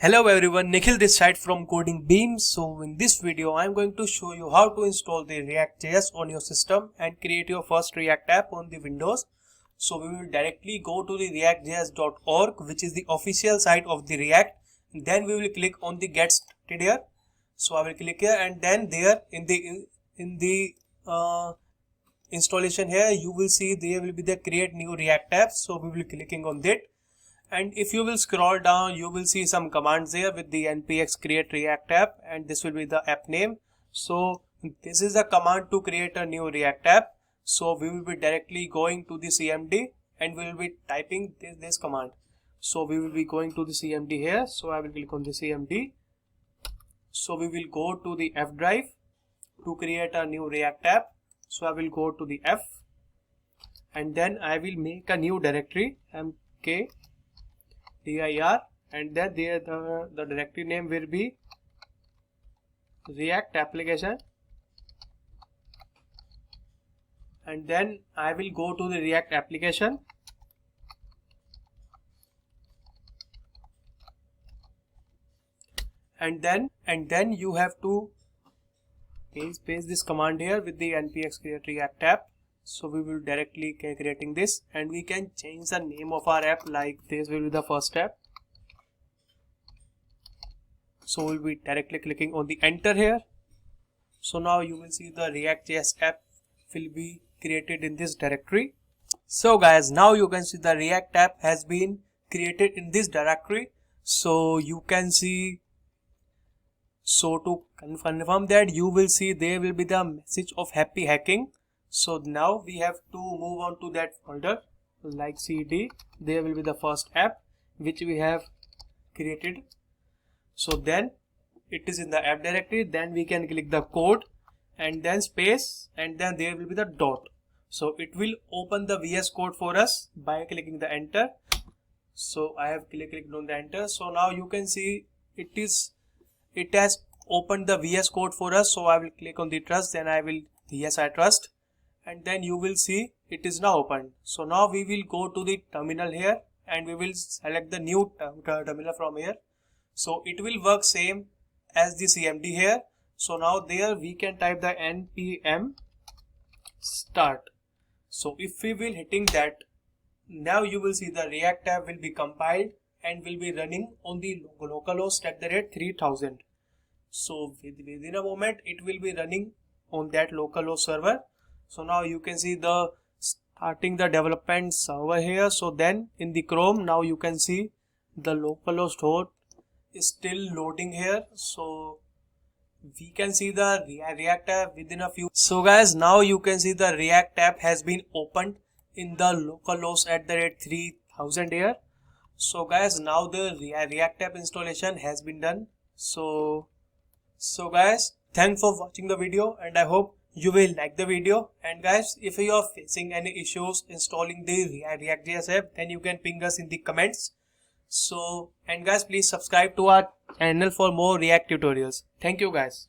Hello everyone, Nikhil this side from Coding Beam. So in this video I am going to show you how to install the React.JS on your system and create your first React app on the Windows. So we will directly go to the reactjs.org, which is the official site of the React. Then we will click on the get started here. So I will click here, and then there in the installation here you will see there will be the create new React app. So we will be clicking on that. And if you will scroll down, you will see some commands there with the npx create react app, and this will be the app name. So this is the command to create a new React app. So we will be directly going to the cmd and we will be typing this command. So we will be going to the cmd here. So I will click on the cmd. So we will go to the F drive to create a new React app. So I will go to the F, and then I will make a new directory mkdir, and then there the directory name will be React application, and then I will go to the React application, and then you have to paste this command here with the npx create react app. So we will directly creating this, and we can change the name of our app, like this will be the first app. So we'll be directly clicking on the enter here. So now you will see the React.js app will be created in this directory. So guys, now you can see the React app has been created in this directory. So you can see, so to confirm that, you will see there will be the message of happy hacking. So now we have to move on to that folder, like cd, there will be the first app which we have created. So then it is in the app directory. Then we can click the code and then space, and then there will be the dot. So it will open the VS Code for us by clicking the enter. So I have clicked on the enter. So now you can see it has opened the VS Code for us. So I will click on the trust, then I will yes I trust, and then you will see it is now opened. So now we will go to the terminal here, and we will select the new terminal from here. So it will work same as the cmd here. So now there we can type the npm start. So if we will hitting that, now you will see the React app will be compiled and will be running on the localhost at the rate 3000. So within a moment it will be running on that localhost server. So now you can see the starting the development server here. So then in the Chrome, now you can see the localhost host is still loading here. So we can see the React app within a few. So guys, now you can see the React app has been opened in the localhost at the rate 3000 here. So guys, now the React app installation has been done. So guys, thanks for watching the video, and I hope you will like the video. And guys, if you are facing any issues installing the React.js app, then you can ping us in the comments. So, and guys, please subscribe to our channel for more React tutorials. Thank you guys.